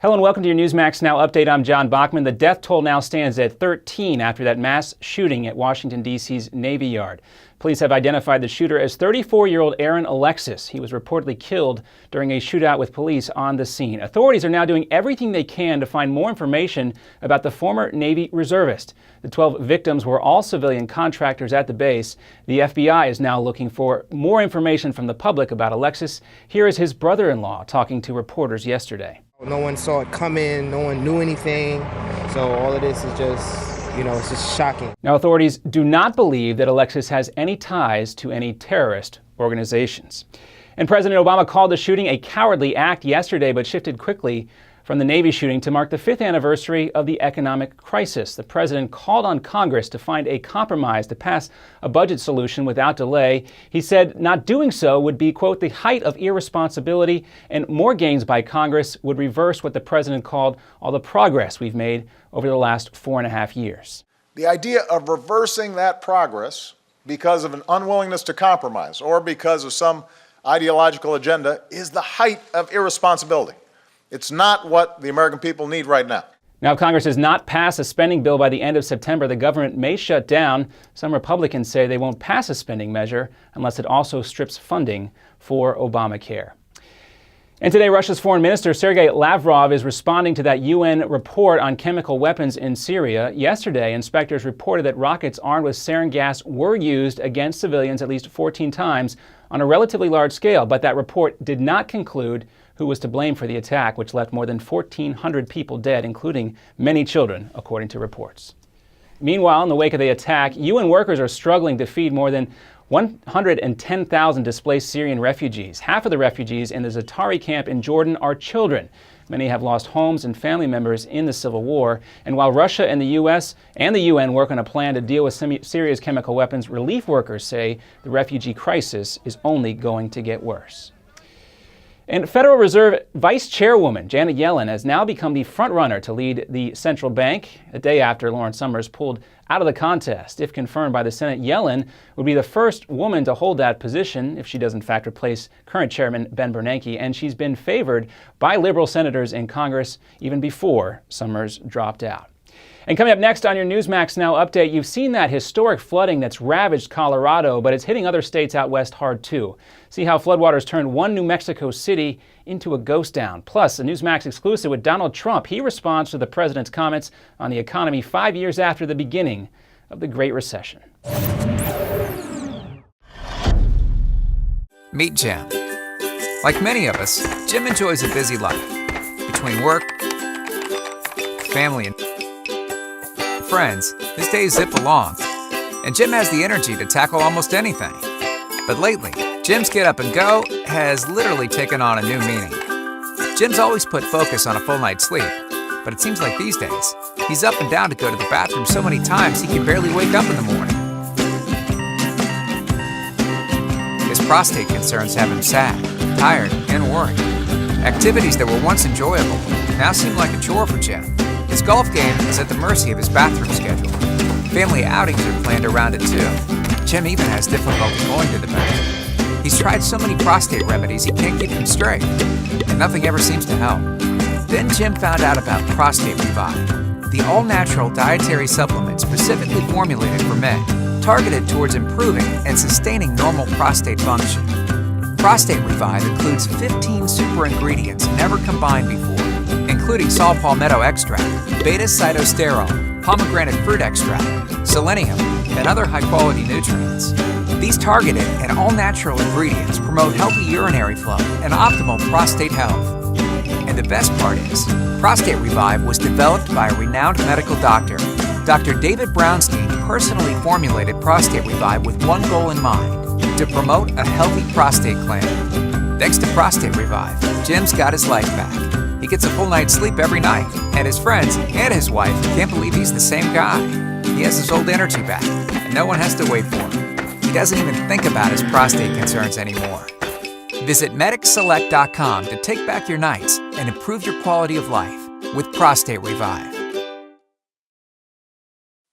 Hello and welcome to your Newsmax Now update. I'm John Bachman. The death toll now stands at 13 after that mass shooting at Washington, D.C.'s Navy Yard. Police have identified the shooter as 34-year-old Aaron Alexis. He was reportedly killed during a shootout with police on the scene. Authorities are now doing everything they can to find more information about the former Navy reservist. The 12 victims were all civilian contractors at the base. The FBI is now looking for more information from the public about Alexis. Here is his brother-in-law talking to reporters yesterday. No one saw it coming, no one knew anything, so all of this is just, it's just shocking. Now, authorities do not believe that Alexis has any ties to any terrorist organizations. And President Obama called the shooting a cowardly act yesterday, but shifted quickly from the Navy shooting to mark the 5th anniversary of the economic crisis. The president called on Congress to find a compromise to pass a budget solution without delay. He said not doing so would be, quote, the height of irresponsibility, and more gains by Congress would reverse what the president called all the progress we've made over the last 4.5 years. The idea of reversing that progress because of an unwillingness to compromise or because of some ideological agenda is the height of irresponsibility. It's not what the American people need right now. Now, if Congress does not pass a spending bill by the end of September, the government may shut down. Some Republicans say they won't pass a spending measure unless it also strips funding for Obamacare. And today, Russia's Foreign Minister Sergei Lavrov is responding to that UN report on chemical weapons in Syria. Yesterday, inspectors reported that rockets armed with sarin gas were used against civilians at least 14 times on a relatively large scale, but that report did not conclude who was to blame for the attack, which left more than 1,400 people dead, including many children, according to reports. Meanwhile, in the wake of the attack, UN workers are struggling to feed more than 110,000 displaced Syrian refugees. Half of the refugees in the Zaatari camp in Jordan are children. Many have lost homes and family members in the civil war. And while Russia and the U.S. and the UN work on a plan to deal with Syria's chemical weapons, relief workers say the refugee crisis is only going to get worse. And Federal Reserve Vice Chairwoman Janet Yellen has now become the front-runner to lead the central bank, a day after Lawrence Summers pulled out of the contest. If confirmed by the Senate, Yellen would be the first woman to hold that position, if she does in fact replace current Chairman Ben Bernanke, and she's been favored by liberal senators in Congress even before Summers dropped out. And coming up next on your Newsmax Now update, you've seen that historic flooding that's ravaged Colorado, but it's hitting other states out west hard too. See how floodwaters turned one New Mexico city into a ghost town. Plus, a Newsmax exclusive with Donald Trump. He responds to the president's comments on the economy 5 years after the beginning of the Great Recession. Meet Jim. Like many of us, Jim enjoys a busy life. Between work, family, and friends, his days zip along, and Jim has the energy to tackle almost anything. But lately, Jim's get up and go has literally taken on a new meaning. Jim's always put focus on a full night's sleep, but it seems like these days, he's up and down to go to the bathroom so many times he can barely wake up in the morning. His prostate concerns have him sad, tired, and worried. Activities that were once enjoyable now seem like a chore for Jim. His golf game is at the mercy of his bathroom schedule. Family outings are planned around it too. Jim even has difficulty going to the bathroom. He's tried so many prostate remedies he can't keep them straight, and nothing ever seems to help. Then Jim found out about Prostate Revive, the all-natural dietary supplement specifically formulated for men, targeted towards improving and sustaining normal prostate function. Prostate Revive includes 15 super ingredients never combined before, including saw palmetto extract, beta-cytosterol, pomegranate fruit extract, selenium, and other high-quality nutrients. These targeted and all-natural ingredients promote healthy urinary flow and optimal prostate health. And the best part is, Prostate Revive was developed by a renowned medical doctor. Dr. David Brownstein personally formulated Prostate Revive with one goal in mind: to promote a healthy prostate gland. Thanks to Prostate Revive, Jim's got his life back. He gets a full night's sleep every night, and his friends and his wife can't believe he's the same guy. He has his old energy back, and no one has to wait for him. He doesn't even think about his prostate concerns anymore. Visit MedicSelect.com to take back your nights and improve your quality of life with Prostate Revive.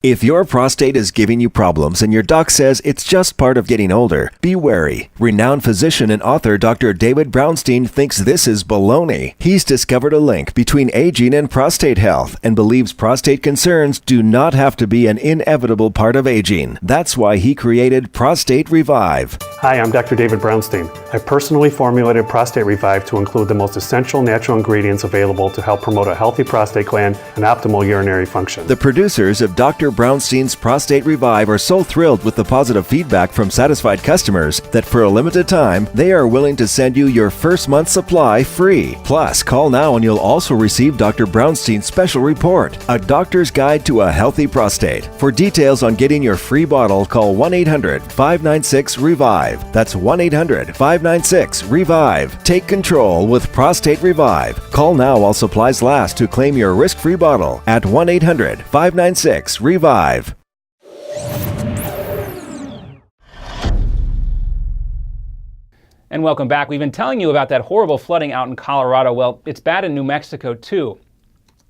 If your prostate is giving you problems and your doc says it's just part of getting older, be wary. Renowned physician and author Dr. David Brownstein thinks this is baloney. He's discovered a link between aging and prostate health and believes prostate concerns do not have to be an inevitable part of aging. That's why he created Prostate Revive. Hi, I'm Dr. David Brownstein. I personally formulated Prostate Revive to include the most essential natural ingredients available to help promote a healthy prostate gland and optimal urinary function. The producers of Dr. Brownstein's Prostate Revive are so thrilled with the positive feedback from satisfied customers that for a limited time, they are willing to send you your first month's supply free. Plus, call now and you'll also receive Dr. Brownstein's special report, A Doctor's Guide to a Healthy Prostate. For details on getting your free bottle, call 1-800-596-REVIVE. That's 1-800-596-REVIVE. Take control with Prostate Revive. Call now while supplies last to claim your risk-free bottle at 1-800-596-REVIVE. And welcome back. We've been telling you about that horrible flooding out in Colorado. Well, it's bad in New Mexico, too.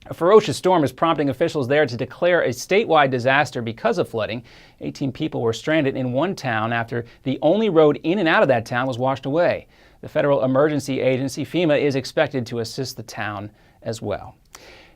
A ferocious storm is prompting officials there to declare a statewide disaster because of flooding. 18 people were stranded in one town after the only road in and out of that town was washed away. The Federal Emergency Agency, FEMA, is expected to assist the town as well.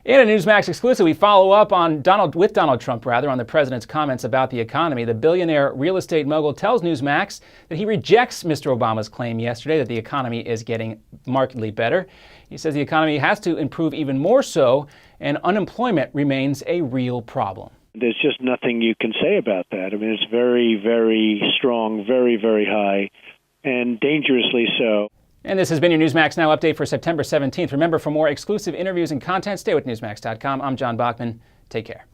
In a Newsmax exclusive, we follow up on Donald Trump on the president's comments about the economy. The billionaire real estate mogul tells Newsmax that he rejects Mr. Obama's claim yesterday that the economy is getting markedly better. He says the economy has to improve even more so, and unemployment remains a real problem. There's just nothing you can say about that. I mean, it's very, very strong, very, very high, and dangerously so. And this has been your Newsmax Now update for September 17th. Remember, for more exclusive interviews and content, stay with Newsmax.com. I'm John Bachman. Take care.